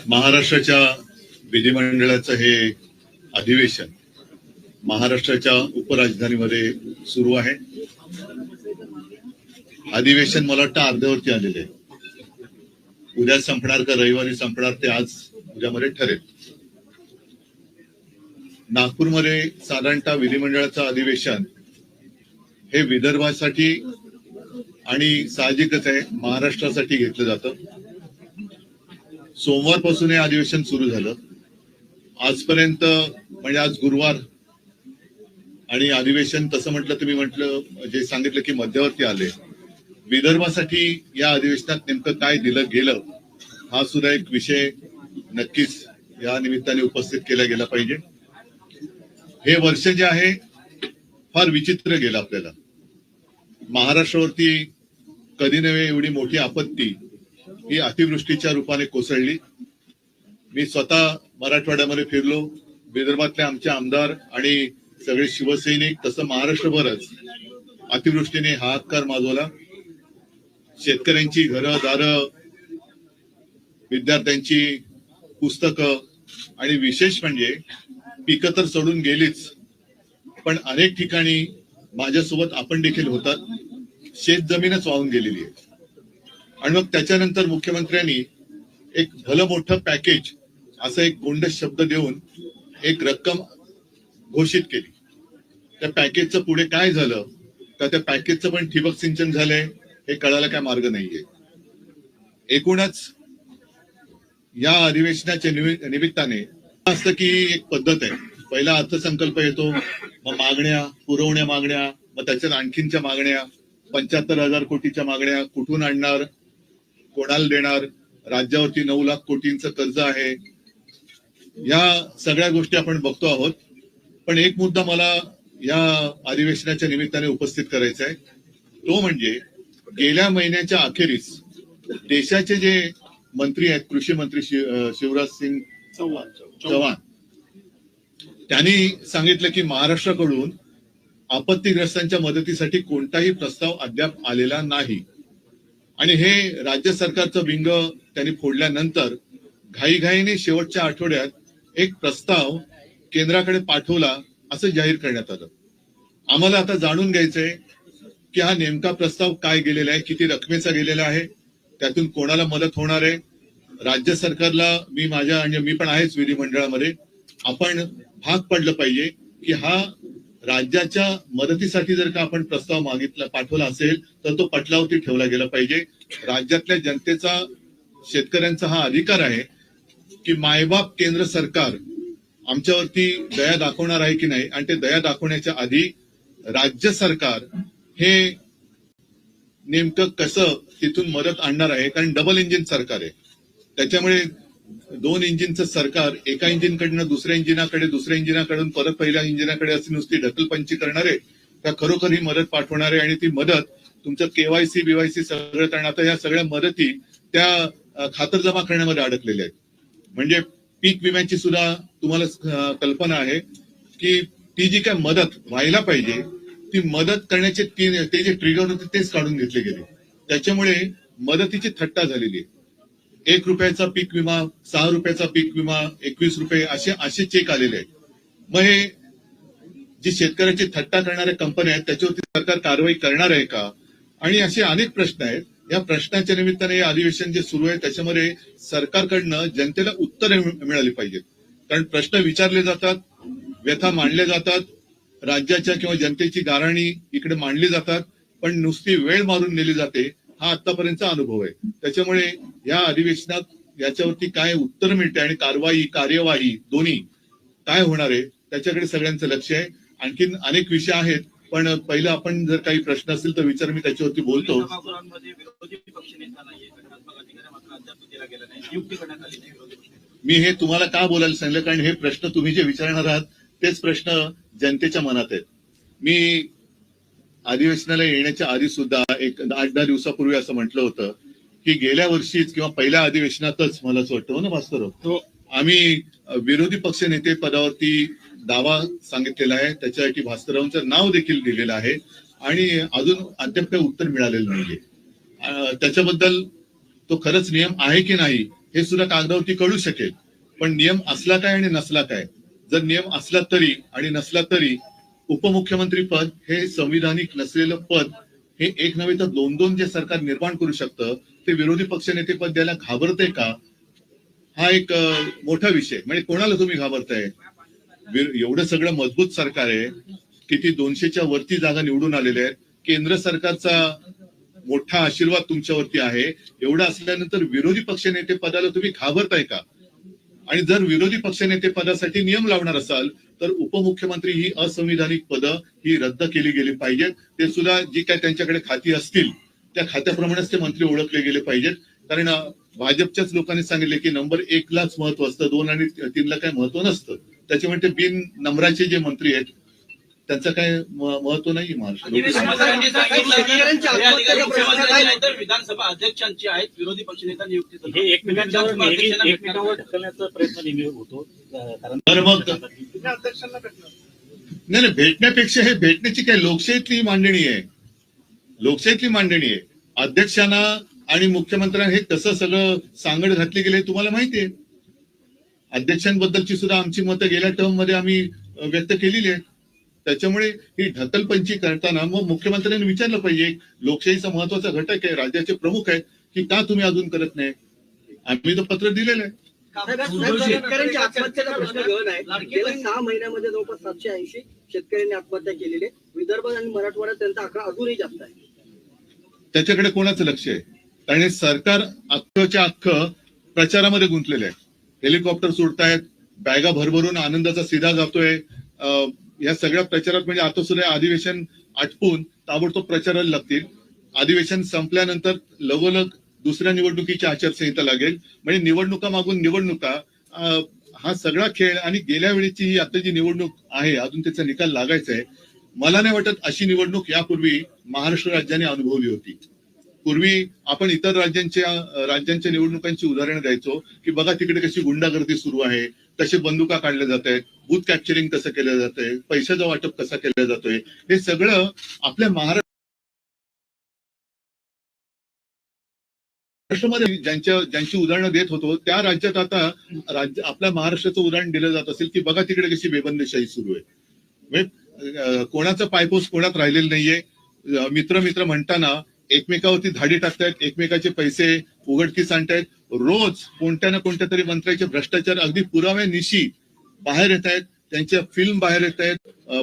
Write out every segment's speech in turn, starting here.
महाराष्ट्राच्या विधिमंडळाचं हे अधिवेशन महाराष्ट्राच्या उपराजधानीमध्ये सुरू आहे. अधिवेशन मला वाटतं अर्ध्यावरती आलेले आहे. उद्या संपणार का रविवारी संपणार ते आज उद्यामध्ये ठरेल. नागपूरमध्ये साधारणतः विधिमंडळाचं अधिवेशन हे विदर्भासाठी आणि साहजिकच आहे महाराष्ट्रासाठी घेतलं जातं. सोमवारपासून हे अधिवेशन सुरू झालं. आजपर्यंत म्हणजे आज गुरुवार आणि अधिवेशन तसं म्हटलं तुम्ही म्हटलं जे सांगितलं की मध्यवर्ती आले. विदर्भासाठी या अधिवेशनात नेमकं काय दिलं गेलं हा सुद्धा एक विषय नक्कीच या निमित्ताने उपस्थित केला गेला पाहिजे. हे वर्ष जे आहे फार विचित्र गेलं आपल्याला. महाराष्ट्रावरती कधी नव्हे एवढी मोठी आपत्ती ही अतिवृष्टीच्या रूपाने कोसळली. मी स्वतः मराठवाड्यामध्ये फिरलो. विदर्भातले आमचे आमदार आणि सगळे शिवसैनिक तसं महाराष्ट्रभरच अतिवृष्टीने हाहाकार माजवला. शेतकऱ्यांची घरं दारं, विद्यार्थ्यांची पुस्तकं आणि विशेष म्हणजे पिकं तर सोडून गेलीच, पण अनेक ठिकाणी माझ्यासोबत आपण देखील होतात, शेत जमीनच वाहून गेलेली आहे. आणि मग त्याच्यानंतर मुख्यमंत्र्यांनी एक भलं मोठं पॅकेज असं एक गोंडस शब्द देऊन एक रक्कम घोषित केली. त्या पॅकेजचं पुढे काय झालं तर त्या पॅकेजचं पण ठिबक सिंचन झालंय हे कळायला काय मार्ग नाहीये. एकूणच या अधिवेशनाच्या निमित्ताने असतं की एक पद्धत आहे. पहिला अर्थसंकल्प येतो, मग मागण्या पुरवण्या मागण्या, मग त्याच्यात आणखीनच्या मागण्या, 75,000 कोटीच्या मागण्या कुठून आणणार, कोणाला देणार, राज्यावरती 9 लाख कोटींचं कर्ज आहे. या सगळ्या गोष्टी आपण बघतो आहोत. पण एक मुद्दा मला या अधिवेशनाच्या निमित्ताने उपस्थित करायचा आहे. तो म्हणजे गेल्या महिन्याच्या अखेरीस देशाचे जे मंत्री आहेत, कृषी मंत्री शिवराज सिंग चौहान, त्यांनी सांगितलं की महाराष्ट्राकडून आपत्तीग्रस्तांच्या मदतीसाठी कोणताही प्रस्ताव अद्याप आलेला नाही. आणि हे राज्य सरकारचं बिंग त्यांनी फोडल्यानंतर घाईघाईने शेवटच्या आठवड्यात एक प्रस्ताव केंद्राकडे पाठवला असं जाहीर करण्यात आलं. आम्हाला आता जाणून घ्यायचंय की हा नेमका प्रस्ताव काय गेलेला आहे, किती रकमेचा गेलेला आहे, त्यातून कोणाला मदत होणार आहे. राज्य सरकारला मी पण आहेच विधिमंडळामध्ये, आपण भाग पडलं पाहिजे की हा राज्याच्या मदतीसाठी जर का आपण प्रस्ताव पाठवला असेल तर तो पटलावरती ठेवला गेला पाहिजे. राज्यातल्या जनतेचा, शेतकऱ्यांचा हा अधिकार आहे की मायबाप केंद्र सरकार आमच्यावरती दया दाखवणार आहे की नाही, आणि ते दया दाखवण्याच्या आधी राज्य सरकार हे नेमकं कसं तिथून मदत आणणार आहे. कारण डबल इंजिन सरकार आहे, त्याच्यामुळे 2 इंजिनचं सरकार एका इंजिनकडनं दुसऱ्या इंजिनाकडे, दुसऱ्या इंजिनाकडून परत पहिल्या इंजिनाकडे अशी नुसती ढकलपंची करणारे त्या खरोखर ही मदत पाठवणारे. आणि ती मदत तुमचं केवायसी बीवायसी सगळं करणं, आता या सगळ्या मदती त्या खातर जमा करण्यामध्ये अडकलेल्या आहेत. म्हणजे पीक विम्याची सुद्धा तुम्हाला कल्पना आहे की ती जी काय मदत व्हायला पाहिजे ती मदत करण्याचे ते जे ट्रिगर होते तेच काढून घेतले गेले. त्याच्यामुळे मदतीची थट्टा झालेली आहे. 1 रुपयाचा पीक विमा, 6 रुपयाचा पीक विमा, 21 रुपये असे चेक आलेले आहेत. मग हे जी शेतकऱ्याची थट्टा करणाऱ्या कंपन्या आहेत त्याच्यावरती सरकार कारवाई करणार आहे का, आणि असे अनेक प्रश्न आहेत. या प्रश्नाच्या निमित्ताने हे अधिवेशन जे सुरू आहे त्याच्यामध्ये सरकारकडनं जनतेला उत्तरे मिळाली पाहिजेत. कारण प्रश्न विचारले जातात, व्यथा मांडल्या जातात, राज्याच्या किंवा जनतेची गाऱ्हाणी इकडे मांडली जातात, पण नुसती वेळ मारून नेली जाते. हा आतापर्यंतचा अनुभव आहे. त्याच्यामुळे या अधिवेशनात याच्यावरती काय उत्तर मिळते आणि कार्यवाही दोन्ही काय होणार आहे त्याच्याकडे सगळ्यांचं लक्ष आहे. आणखीन अनेक विषय आहेत, पण पहिलं आपण जर काही प्रश्न असतील तर विचार, मी त्याच्यावरती बोलतो. मी हे तुम्हाला का बोलायला सांगितलं कारण हे प्रश्न तुम्ही जे विचारणार आहात तेच प्रश्न जनतेच्या मनात आहेत. मी अधिवेशनाला येण्याच्या आधी सुद्धा एक 8-10 दिवसापूर्वी असं म्हटलं होतं की गेल्या वर्षीच किंवा पहिल्या अधिवेशनातच मला असं वाटतं ना भास्करराव, आम्ही विरोधी पक्ष नेते पदावरती दावा सांगितलेला आहे. त्याच्यासाठी भास्कररावांचं नाव देखील दिलेलं आहे आणि अजून अद्याप काही उत्तर मिळालेलं नाहीये. त्याच्याबद्दल तो खरंच नियम आहे की नाही हे सुद्धा कागदावरती कळू शकेल. पण नियम असला काय आणि नसला काय, जर नियम असला तरी आणि नसला तरी उपमुख्यमंत्री पद हे संविधानिक नसलेलं पद हे एक नव्हे तर दोन दोन जे सरकार निर्माण करू शकतं ते विरोधी पक्षनेते पद द्यायला घाबरते का, हा एक मोठा विषय. म्हणजे कोणाला तुम्ही घाबरताय? एवढं सगळं मजबूत सरकार आहे, किती 200च्या वरती जागा निवडून आलेल्या आहेत, केंद्र सरकारचा मोठा आशीर्वाद तुमच्यावरती आहे. एवढं असल्यानंतर विरोधी पक्षनेते पदाला तुम्ही घाबरताय का? आणि जर विरोधी पक्षनेते पदासाठी नियम लावणार असाल तर उपमुख्यमंत्री ही असंविधानिक पदं ही रद्द केली गेली पाहिजेत. ते सुद्धा जी काय त्यांच्याकडे खाती असतील त्या खात्याप्रमाणेच ते मंत्री ओळखले गेले पाहिजेत. कारण भाजपच्याच लोकांनी सांगितले की नंबर 1 लाच महत्व असतं, 2 आणि 3 ला काही महत्व नसतं. त्याच्यामुळे ते बिन नंबराचे जे मंत्री आहेत त्यांचं काय महत्व नाही महाराष्ट्र. विधानसभा अध्यक्षांची आहेत, विरोधी पक्षनेता नियुक्ती हे एकमेकांवर ढकलण्याचा प्रयत्न नेहमी होतो. तर मग नाही भेटण्यापेक्षा हे भेटण्याची काय लोकशाहीतली मांडणी आहे, लोकशाहीतली मांडणी आहे. अध्यक्षांना आणि मुख्यमंत्र्यांना हे कसं सगळं सांगड घातली गेले तुम्हाला माहितीये. अध्यक्षांबद्दलची सुद्धा आमची मतं गेल्या टर्म मध्ये आम्ही व्यक्त केलेली आहेत. त्याच्यामुळे ही ढकलपंची करताना मग मुख्यमंत्र्यांनी विचारलं पाहिजे, लोकशाहीचा महत्वाचा घटक आहे, राज्याचे प्रमुख आहेत, की का तुम्ही अजून करत नाही. आम्ही तर पत्र दिलेलं आहे. शेतकऱ्यांच्या आत्महत्येचा प्रश्न गहन आहे. गेल्या 6 महिन्यामध्ये जवळपास 780 शेतकऱ्यांनी आत्महत्या केलेली आहे. विदर्भ आणि मराठवाड्यात त्यांचा आकडा अजूनही जास्त आहे. त्याच्याकडे कोणाचं लक्ष आहे? कारण सरकार अख्खच्या अख्खं प्रचारामध्ये गुंतलेलं आहे. हेलिकॉप्टर सुटतायत, बॅगा भरभरून आनंदाचा सीधा जातोय. या सगळ्या प्रचारात म्हणजे आता सुद्धा अधिवेशन आटपून ताबडतोब प्रचाराला लागतील. अधिवेशन संपल्यानंतर लगोलग दुसऱ्या निवडणुकीची आचारसंहिता लागेल. म्हणजे निवडणुका मागून निवडणुका, हा सगळा खेळ. आणि गेल्या वेळेची ही आता जी निवडणूक आहे अजून त्याचा निकाल लागायचा आहे. मला नाही वाटत अशी निवडणूक यापूर्वी महाराष्ट्र राज्याने अनुभवली होती. पूर्वी आपण इतर राज्यांच्या निवडणुकांची उदाहरणं द्यायचो की बघा तिकडे कशी गुंडागर्दी सुरू आहे, कसे बंदुका काढल्या जात आहेत, बूथ कॅप्चरिंग कसं केलं जात आहे, पैशाचं वाटप कसा केलं जातोय. हे सगळं आपल्या महाराष्ट्रामध्ये ज्यांची उदाहरणं देत होतो त्या राज्यात आता आपल्या महाराष्ट्राचं उदाहरण दिलं जात असेल की बघा तिकडे कशी बेबंदीशाही सुरू आहे. म्हणजे कोणाचं पायपोस कोणात राहिलेलं नाहीये. मित्र मित्र म्हणताना एकमेकावरती धाडी टाकतायत, एकमेकाचे पैसे उघडकीस आणतायत. रोज कोणत्या ना कोणत्या तरी मंत्र्याचे भ्रष्टाचार अगदी पुराव्यानिशी बाहेर येत आहेत, त्यांच्या फिल्म बाहेर येत आहेत,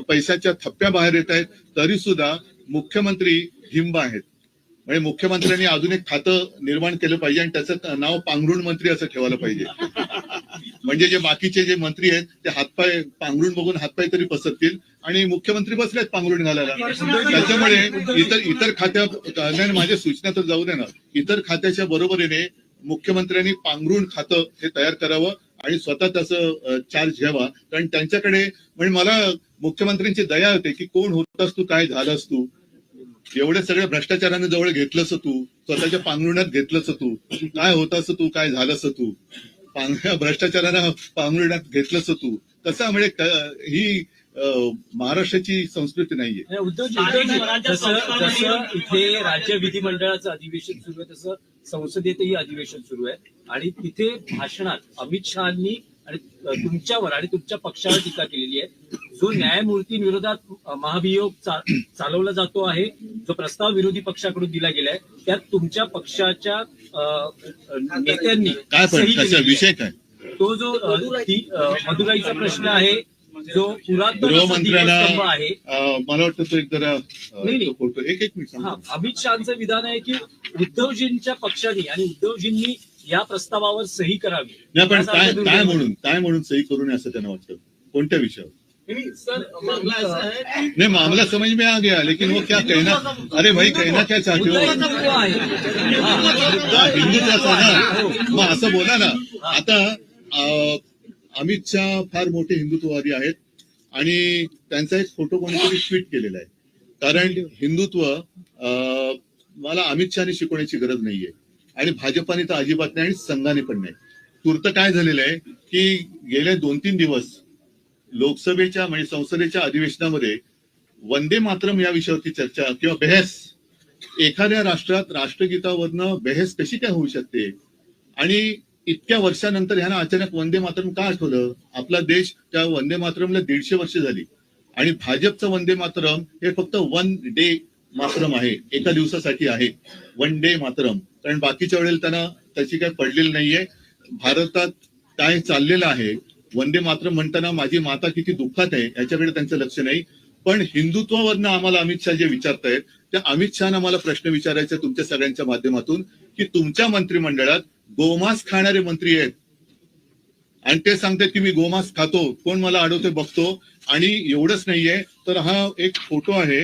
पैशाच्या थप्प्या बाहेर येत आहेत. तरी सुद्धा मुख्यमंत्री हिंब आहेत. म्हणजे मुख्यमंत्र्यांनी अजून एक खातं निर्माण केलं पाहिजे आणि त्याचं नाव पांघरुण मंत्री असं ठेवायला पाहिजे. म्हणजे जे बाकीचे जे मंत्री आहेत ते हातपाय पांघरुण बघून हातपाय तरी पसरतील आणि मुख्यमंत्री बसलेत पांघरुण घालायला. त्याच्यामुळे इतर खात्या माझ्या सूचना तर जाऊ दे ना, इतर खात्याच्या बरोबरीने मुख्यमंत्र्यांनी पांघरुण खातं हे तयार करावं आणि स्वतः त्याचं चार्ज घ्यावा. कारण त्यांच्याकडे म्हणजे मला मुख्यमंत्र्यांची दया होते की कोण होतास तू, काय झालास तू, एवढे सगळे भ्रष्टाचाराने जवळ घेतलंस तू, स्वतःच्या पांघरुणात घेतलंस तू, काय होतास तू, काय झालंस तू, भ्रष्टाचारानं पांघरुणात घेतलंस तू. तसं म्हणजे ही महाराष्ट्राची संस्कृती नाहीये. जसं इथे राज्य विधिमंडळाचं अधिवेशन सुरू आहे तसं संसदेतही अधिवेशन सुरू आहे आणि तिथे भाषणात अमित शहानी आणि तुमच्यावर आणि तुमच्या पक्षावर टीका केलेली आहे. जो न्यायमूर्तींविरोधात महाभियोग चालवला जातो आहे, जो प्रस्ताव विरोधी पक्षाकडून दिला गेलाय, त्यात तुमच्या पक्षाच्या नेत्यांनी काय विषय काय, तो जो मदुराईचा प्रश्न आहे, जो गृहमंत्र्यांना आहे, मला वाटतं तो एक जरा फोटो एक मिनिट. अमित शहाचं विधान आहे की उद्धवजींच्या पक्षाने आणि उद्धवजींनी या प्रस्तावावर सही करावी. नाही पण काय म्हणून सही करू नये असं त्यांना वाटतं. कोणत्या विषयावर? नहीं मामला समझ में आ गया, लेकिन वो क्या कहना, अरे भाई कहना क्या चाहते हो, हिंदुत्वाचा ना मग असं बोला ना. आता अमित शाह फार मोठे हिंदुत्ववादी आहेत आणि त्यांचा एक फोटो कोणीतरी ट्विट केलेला आहे. कारण हिंदुत्व मला अमित शहाने शिकवण्याची गरज नाहीये आणि भाजपाने तर अजिबात नाही आणि संघाने पण नाही. तूर्त काय झालेलं आहे की गेले 2-3 दिवस लोकसभेच्या म्हणजे संसदेच्या अधिवेशनामध्ये वंदे मातरम या विषयावरती चर्चा किंवा बहस एखाद्या राष्ट्रात राष्ट्रगीतावरनं बहस कशी काय होऊ शकते? आणि इतक्या वर्षानंतर ह्यांना अचानक वंदे मातरम का आठवलं? आपला देश त्या वंदे मातरमला 150 वर्ष झाली आणि भाजपचं वंदे मातरम हे फक्त 1 डे मातरम आहे, एका दिवसासाठी आहे 1 डे मातरम. कारण बाकीच्या वेळेला त्यांना त्याची काही पडलेली नाहीये. भारतात काय चाललेलं आहे, वंदे मातरम म्हणताना माझी माता किती दुःखात आहे याच्याकडे त्यांचं लक्ष नाही. पण हिंदुत्वावरनं आम्हाला अमित शहा जे विचारतायत, त्या अमित शहाना मला प्रश्न विचारायचा तुमच्या सगळ्यांच्या माध्यमातून, की तुमच्या मंत्रिमंडळात गोमांस खाणारे मंत्री आहेत आणि ते सांगतात की मी गोमांस खातो, कोण मला अडवते बघतो. आणि एवढंच नाहीये तर हा एक फोटो आहे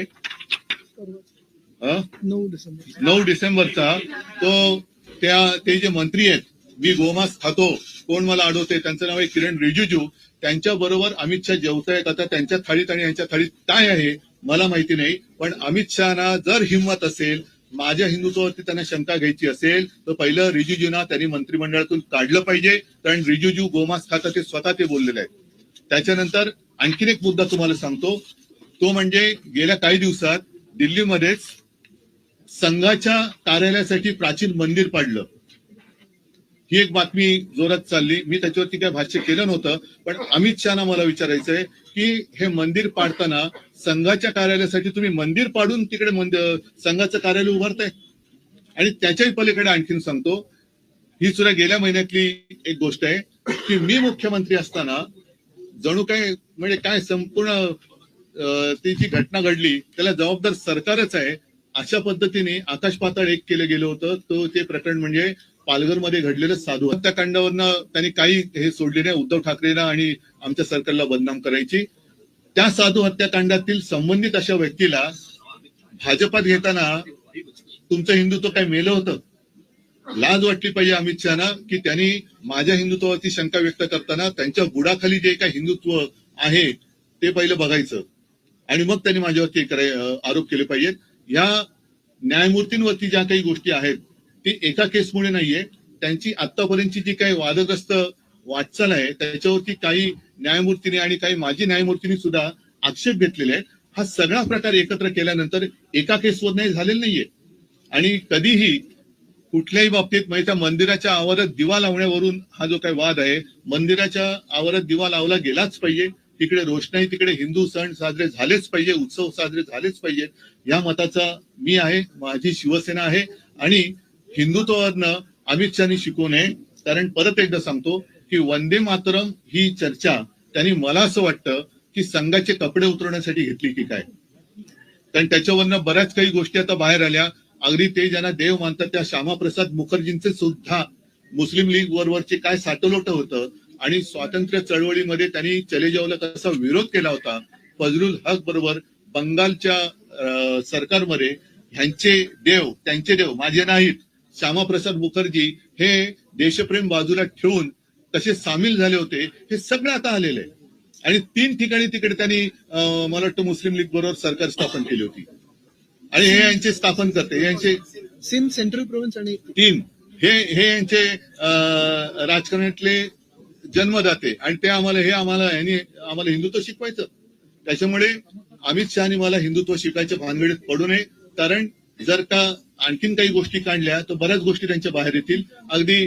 9 डिसेंबरचा, तो ते जे मंत्री आहेत, मी गोमांस खातो, कोण मला अडवते, त्यांचं नाव आहे किरण रिजिजू. त्यांच्या बरोबर अमित शहा जेवतायत. आता त्यांच्या थाळीत आणि यांच्या थाळीत काय आहे मला माहिती नाही, पण अमित शहाना जर हिंमत असेल, माझ्या हिंदुत्वावरती त्यांना शंका घ्यायची असेल, तर पहिलं रिजिजूना त्यांनी मंत्रिमंडळातून काढलं पाहिजे, कारण रिजिजू गोमांस खातात ते स्वतः ते बोललेले आहेत. त्याच्यानंतर आणखीन एक मुद्दा तुम्हाला सांगतो, तो म्हणजे गेल्या काही दिवसात दिल्लीमध्येच संघाच्या कार्यालयासाठी प्राचीन मंदिर पाडलं. ही एक बातमी जोरात चालली. मी त्याच्यावरती काय भाष्य केलं नव्हतं, पण अमित शहाना मला विचारायचंय की हे मंदिर पाडताना संघाच्या कार्यालयासाठी तुम्ही मंदिर पाडून तिकडे संघाचं कार्यालय उभारताय. आणि त्याच्याही पलीकडे आणखीन सांगतो, ही सुद्धा गेल्या महिन्यातली एक गोष्ट आहे की मी मुख्यमंत्री असताना जणू काय म्हणजे काय संपूर्ण ती जी घटना घडली त्याला जबाबदार सरकारच आहे अशा पद्धतीने आकाश पाताळ एक केलं गेलं होतं. तो ते प्रकरण म्हणजे पालघरमध्ये घडलेलं साधू हत्याकांडावरनं त्यांनी काही हे सोडले नाही, उद्धव ठाकरेंना आणि आमच्या सरकारला बदनाम करायची. त्या साधू हत्याकांडातील संबंधित अशा व्यक्तीला भाजपात घेताना तुमचं हिंदुत्व काय मेलं होतं? लाज वाटली पाहिजे अमित शहाना की त्यांनी माझ्या हिंदुत्वावरती शंका व्यक्त करताना त्यांच्या बुडाखाली जे काही हिंदुत्व आहे ते पहिलं बघायचं आणि मग त्यांनी माझ्यावरती आरोप केले पाहिजेत. या न्यायमूर्तींवरती ज्या काही गोष्टी आहेत ती एका केसमुळे नाहीये, त्यांची आतापर्यंतची जी काही वादग्रस्त वाटचाल आहे त्याच्यावरती काही न्यायमूर्तींनी आणि काही माजी न्यायमूर्तींनी सुद्धा आक्षेप घेतलेले आहेत. हा सगळा प्रकार एकत्र केल्यानंतर एका केसवर नाही झालेला नाहीये. आणि कधीही कुठल्याही बाबतीत म्हणजे त्या मंदिराच्या आवारात दिवा लावण्यावरून हा जो काही वाद आहे, मंदिराच्या आवारात दिवा लावला गेलाच पाहिजे, तिकडे रोषणाई, तिकडे हिंदू सण साजरे झालेच पाहिजे, उत्सव साजरे झालेच पाहिजेत, या मताचा मी आहे, माझी शिवसेना आहे. आणि हिंदुत्वावरनं अमित शहानी शिकू नये. कारण परत एकदा सांगतो की वंदे मातरम ही चर्चा त्यांनी मला असं वाटतं की संघाचे कपडे उतरवण्यासाठी घेतली की काय. कारण त्याच्यावरनं बऱ्याच काही गोष्टी आता बाहेर आल्या. अगदी ते ज्यांना देव मानतात त्या श्यामाप्रसाद मुखर्जींचे सुद्धा मुस्लिम लीग बरोबरचे काय साटलोट होतं आणि स्वातंत्र्य चळवळीमध्ये त्यांनी चले जावला कसा विरोध केला होता. फजलुल हक बरोबर बंगालच्या सरकारमध्ये ह्यांचे देव, त्यांचे देव माझे नाहीत, श्यामाप्रसाद मुखर्जी हे देशप्रेम बाजूला ठेवून कसे सामील झाले होते हे सगळं आता आलेलं आहे. आणि 3 ठिकाणी तिकडे त्यांनी मला वाटतं मुस्लिम लीग बरोबर सरकार स्थापन केली होती आणि हे यांचे स्थापन करते, यांचे सिंध सेंट्रल प्रोव्हिन्स आणि 3 हे यांचे राजकारणातले जन्मदाते आणि ते आम्हाला हिंदुत्व शिकवायचं. त्याच्यामुळे अमित शहानी मला हिंदुत्व शिकायच्या भानगडीत पडू नये. कारण जर का आणखीन काही गोष्टी काढल्या तर बऱ्याच गोष्टी त्यांच्या बाहेर येतील. अगदी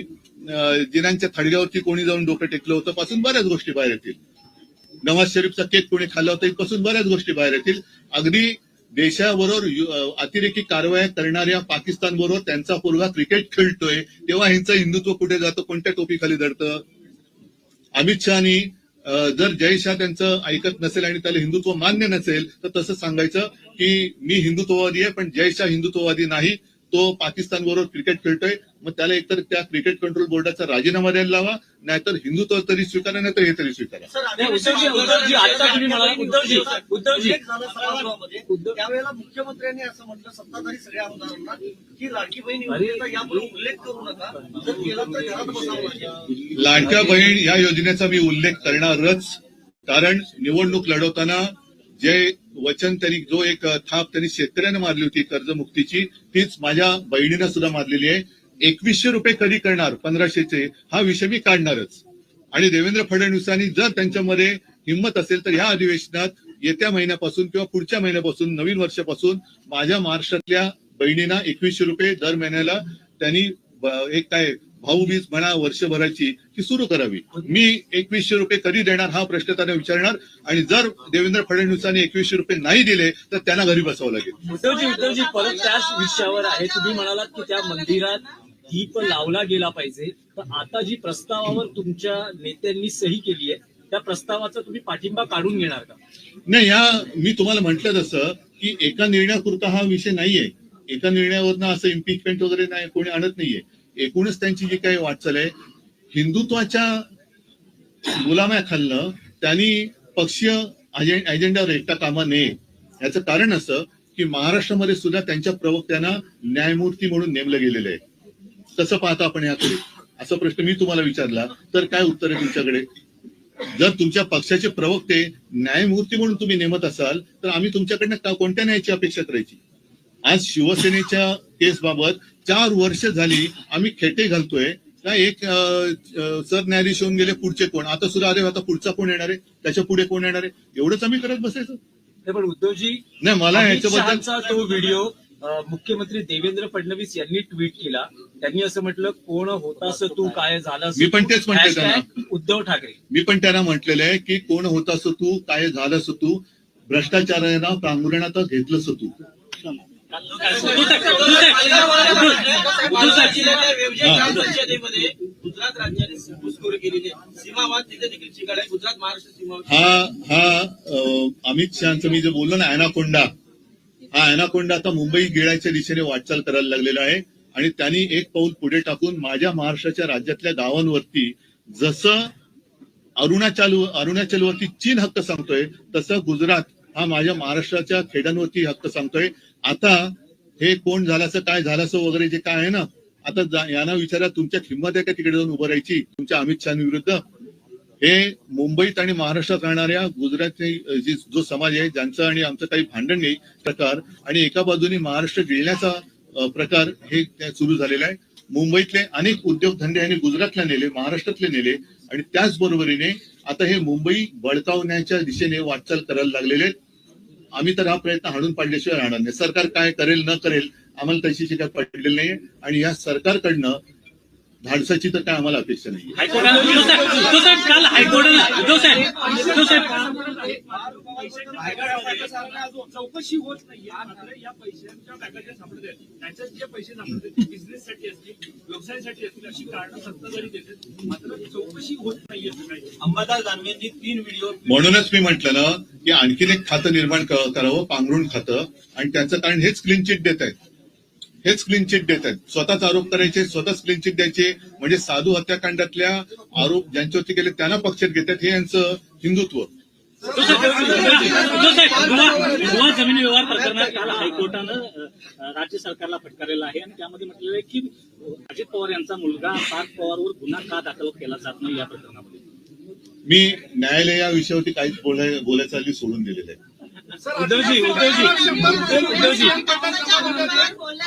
जिनांच्या थडग्यावरती कोणी जाऊन डोकं टेकलं होतं पासून बऱ्याच गोष्टी बाहेर येतील. नवाज शरीफचा केक कोणी खाल्ला होता इथपासून बऱ्याच गोष्टी बाहेर येतील. अगदी देशाबरोबर अतिरेकी कारवाया करणाऱ्या पाकिस्तान बरोबर त्यांचा पोरगा क्रिकेट खेळतोय तेव्हा ह्यांचं हिंदुत्व कुठे जातं, कोणत्या टोपीखाली दडतं. अमित शहानी जर जय शाह त्यांचं ऐकत नसेल आणि त्याला हिंदुत्व मान्य नसेल तर तसं सांगायचं की मी हिंदुत्ववादी आहे पण जय शाह हिंदुत्ववादी नाही, तो पाकिस्तान बरोबर क्रिकेट खेळतोय. मग त्याला एकतर त्या क्रिकेट कंट्रोल बोर्डाचा राजीनामा द्यायला लावा, नाहीतर हिंदुत्व तरी स्वीकारा, नाहीतर हे तरी स्वीकारा. त्यावेळेला मुख्यमंत्र्यांनी असं म्हटलं सत्ताधारी सगळ्या आमदारांना की लाडकी बहीण योजनेचा यापुढे उल्लेख करू नका, जर केला तर घरात बसावं लागेल. लाडक्या बहीण या योजनेचा मी उल्लेख करणारच. कारण निवडणूक लढवताना जे वचन त्यांनी जो एक थाप त्यांनी शेतकऱ्यांना मारली होती कर्जमुक्तीची, तीच माझ्या बहिणीनं सुद्धा मारलेली आहे. 2100 रुपये कधी करणार 1500चे हा विषय मी काढणारच. आणि देवेंद्र फडणवीसांनी जर त्यांच्यामध्ये हिंमत असेल तर ह्या अधिवेशनात येत्या महिन्यापासून किंवा पुढच्या महिन्यापासून नवीन वर्षापासून माझ्या महाराष्ट्रातल्या बहिणींना 2100 रुपये दर महिन्याला त्यांनी एक काय भाऊबीज म्हणा वर्षभराची ती सुरू करावी. मी 2100 रुपये कधी देणार हा प्रश्न त्यांना विचारणार आणि जर देवेंद्र फडणवीसांनी 2100 रुपये नाही दिले तर त्यांना घरी बसावं लागेल. उद्धवजी परत त्याच विषयावर आहे. तुम्ही म्हणालात की त्या मंदिरात दीप लावला गेला पाहिजे, तर आता जी प्रस्तावावर तुमच्या नेत्यांनी सही केली आहे त्या प्रस्तावाचा तुम्ही पाठिंबा काढून घेणार का? नाही, मी तुम्हाला म्हटलं तसं की एका निर्णयापुरता हा विषय नाहीये. एका निर्णयावरनं असं इम्पिचमेंट वगैरे नाही कोणी आणत नाहीये. एकूणच त्यांची जी काही वाटचाल आहे हिंदुत्वाच्या गुलाम्याखालनं त्यांनी पक्षीय अजेंड्यावर एकटा कामा नये. याचं कारण असं की महाराष्ट्रामध्ये सुद्धा त्यांच्या प्रवक्त्यांना न्यायमूर्ती म्हणून नेमलं गेलेलं आहे. कसं पाहता आपण याकडे? असा प्रश्न मी तुम्हाला विचारला तर काय उत्तर आहे तुमच्याकडे? जर तुमच्या पक्षाचे प्रवक्ते न्यायमूर्ती म्हणून तुम्ही नेमत असाल तर आम्ही तुमच्याकडनं कोणत्या न्यायाची अपेक्षा करायची? आज शिवसेनेच्या केसबाबत 4 वर्ष झाली आम्ही खेटे घालतोय का एक सरन्यायाधीश होऊन गेले, पुढचे कोण? आता सुद्धा अरे आता पुढचा कोण येणार आहे, त्याच्या पुढे कोण येणार आहे, एवढंच आम्ही करत बसायचं? नाही, पण उद्धवजी नाही, मला अमित याच्याबद्दल शहाचा तो व्हिडिओ मुख्यमंत्री देवेंद्र फडणवीस यांनी ट्विट केला. त्यांनी असं म्हटलं, कोण होतास तू, काय झालं? मी पण तेच म्हणते त्यांना. उद्धव ठाकरे. मी पण त्यांना म्हटलेलं आहे की कोण होतास तू, काय झालंस तू, भ्रष्टाचारांना पांघरुणात घेतलंस तू. ग्रामपंचायतीमध्ये गुजरात राज्याने घुसखोरी केलेली आहे. सीमावाद तिथे देखील चिघाड आहे. गुजरात महाराष्ट्र सीमावाद हा अमित शहाचं मी जे बोललो ना अॅनाकोंडा, हा अॅनाकोंडा आता मुंबई गिळायच्या दिशेने वाटचाल करायला लागलेला आहे आणि त्यांनी एक पाऊल पुढे टाकून माझ्या महाराष्ट्राच्या राज्यातल्या गावांवरती जसं अरुणाचलवरती चीन हक्क सांगतोय तसं गुजरात हा माझ्या महाराष्ट्राच्या खेड्यांवरती हक्क सांगतोय. आता हे कोण झाल्याचं काय झाल्याचं वगैरे जे काय आहे ना, आता यांना विचारा तुमच्या हिंमत आहे का तिकडे जाऊन उभं राहायची तुमच्या अमित शहाविरुद्ध? हे मुंबईत आणि महाराष्ट्रात राहणाऱ्या गुजरातचे जो समाज आहे ज्यांचं आणि आमचं काही भांडण नाही प्रकार आणि एका बाजूने महाराष्ट्र गिळण्याचा प्रकार हे सुरू झालेला आहे. मुंबईतले अनेक उद्योगधंदे यांनी गुजरातला नेले, महाराष्ट्रातले नेले आणि त्याचबरोबरीने आता हे मुंबई बळकावण्याच्या दिशेने वाटचाल करायला लागलेले आहेत. आम्ही तर हा प्रयत्न हाणून पाडल्याशिवाय राहणार नाही. सरकार काय करेल न करेल आम्हाला त्याची शिकायत पडलेली नाहीये आणि या सरकारकडनं धाडसाची तर काय आम्हाला अपेक्षा नाही. चौकशी होत नाहीये. मात्र या पैशांच्या बॅगा सापडत आहेत त्याच्यात जे पैसे सापडत आहेत बिझनेससाठी असतील, व्यवसायासाठी असतील अशी कारणं सत्ताधारी देतात. मात्र चौकशी होत नाहीये. अंबादास दानवेंनी 3 व्हिडिओ. म्हणूनच मी म्हटलं ना की आणखीन एक खातं निर्माण करावं, पांघरुण खातं, आणि त्याचं कारण हेच क्लीन चिट देत आहेत. हेच क्लीन चिट देत आहेत. स्वतःच आरोप करायचे, स्वतःच क्लीन चिट द्यायचे, म्हणजे साधू हत्याकांडातल्या आरोप ज्यांच्यावरती केले त्यांना पक्षात घेतात. हे यांचं हिंदुत्व. गोवा जमीन व्यवहार प्रकरणात काल हायकोर्टानं राज्य सरकारला फटकारलेलं आहे आणि त्यामध्ये म्हटलेलं आहे की अजित पवार यांचा मुलगा पार्थ पवारवर गुन्हा का दाखल केला जात नाही या प्रकरणामध्ये. मी न्यायालय या विषयावरती काहीच बोलायचं हल्ली सोडून दिलेलं आहे. उद्धवजी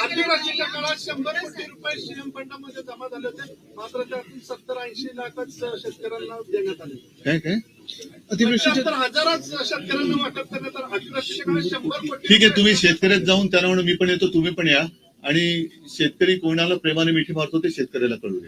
आदिवासीच्या काळात 100 कोटी रुपये सीएम फंडामध्ये जमा झाले होते. मात्र त्यातून 70-80 लाखच शेतकऱ्यांना देण्यात आले. काय अतिवृष्टीच्या हजारच शेतकऱ्यांना वाटप करण्यात आलं. अतिवृष्टीच्या काळात 100 कोटी. ठीक आहे, तुम्ही शेतकऱ्यात जाऊन त्यांना म्हणून मी पण येतो, तुम्ही पण या, आणि शेतकरी कोणाला प्रेमाने मिठी मारतो ते शेतकऱ्याला कळू दे.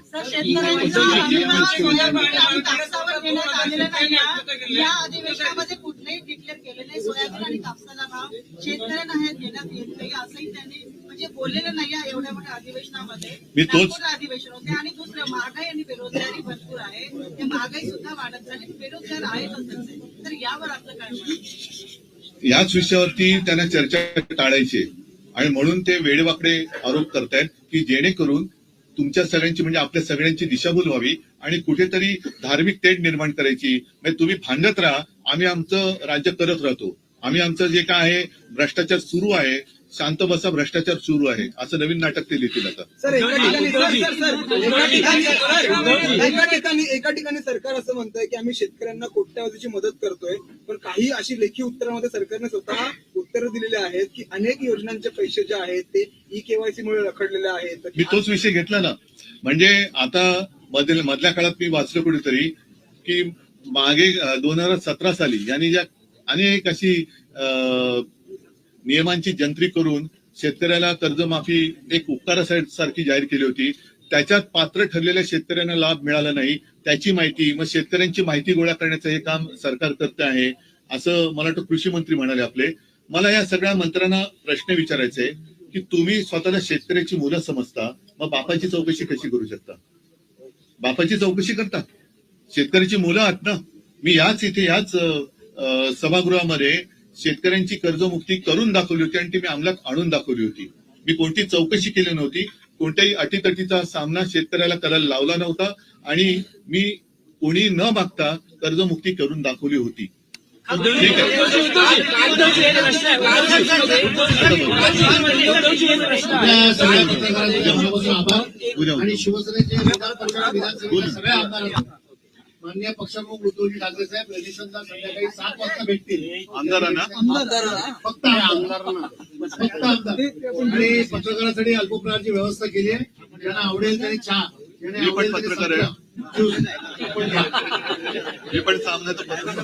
या अधिवेशनामध्ये कुठलेही डिक्लेअर केले नाही सोयाबीन आणि कापसाला भाव शेतकऱ्यांना हे देण्यात येत नाही असंही त्यांनी म्हणजे बोललेलं नाही एवढ्या मोठ्या अधिवेशनामध्ये. मी तोच अधिवेशन होते. आणि दुसरं महागाई आणि बेरोजगारी भरपूर आहे. ते महागाई सुद्धा वाढत झाली, बेरोजगार आहेतच. तर यावर आपलं काय? याच विषयावरती त्यांना चर्चा टाळायची आणि म्हणून ते वेडेवाकडे आरोप करतायत की जेणेकरून तुमच्या सगळ्यांची म्हणजे आपल्या सगळ्यांची दिशाभूल व्हावी आणि कुठेतरी धार्मिक तेढ निर्माण करायची. म्हणजे तुम्ही भांडत राहा, आम्ही आमचं राज्य करत राहतो, आम्ही आमचं जे काय आहे भ्रष्टाचार सुरू आहे, शांत बसा भ्रष्टाचार सुरू आहे, असं नवीन नाटक ते लिहितील आता. एका ठिकाणी सरकार असं म्हणतंय की आम्ही शेतकऱ्यांना कोट्यावधीची मदत करतोय, पण काही अशी लेखी उत्तरामध्ये सरकारने स्वतः उत्तरं दिलेली आहेत की अनेक योजनांचे पैसे जे आहेत ते ई-केवायसी मुळे रखडलेले आहेत. मी तोच विषय घेतला ना. म्हणजे आता मधल्या काळात मी वाचलं कुठेतरी की मागे 2017 साली यांनी ज्या अनेक अशी नियमांची जंत्री करून शेतकऱ्याला कर्जमाफी एक उपकारासारखी जाहीर केली होती. त्याच्यात पात्र ठरलेल्या शेतकऱ्यांना लाभ मिळाला नाही, त्याची माहिती, मग शेतकऱ्यांची माहिती गोळा करण्याचं हे काम सरकार करते आहे, असं मला वाटतं कृषी मंत्री म्हणाले आपले. मला या सगळ्या मंत्र्यांना प्रश्न विचारायचे की तुम्ही स्वतःला शेतकऱ्याची मुलं समजता, मग बापाची चौकशी कशी करू शकता? बापाची चौकशी करता, शेतकऱ्याची मुलं आहात ना. मी याच सभागृहामध्ये शेतकऱ्यांची कर्जमुक्ती करून दाखवली होती आणि ती मी अंमलात आणून दाखवली होती. मी कोणती चौकशी केली नव्हती, कोणत्याही अटीतटीचा सामना शेतकऱ्याला करायला लावला नव्हता आणि मी कोणी न मागता कर्जमुक्ती करून दाखवली होती. ठीक आहे. या सगळ्या पत्रकारांच्या मनापासून आभार आणि शिवसेनेचे विधान परिषद विधानसभेच्या सगळ्या आमदारांना माननीय पक्षप्रमुख उद्धवजी ठाकरे साहेब रजिस्टरला संध्याकाळी 7 वाजता भेटतील. आमदारांना फक्त आमदारांना फक्त आमदार आणि पत्रकारांसाठी अल्पप्रहारची व्यवस्था केली आहे. ज्यांना आवडेल त्यांनी चहा, ज्यांना मी पण आवडेल पत्रकार आहे. ज्यूस आपण घ्या. मी पण सामन्याचं पत्रकार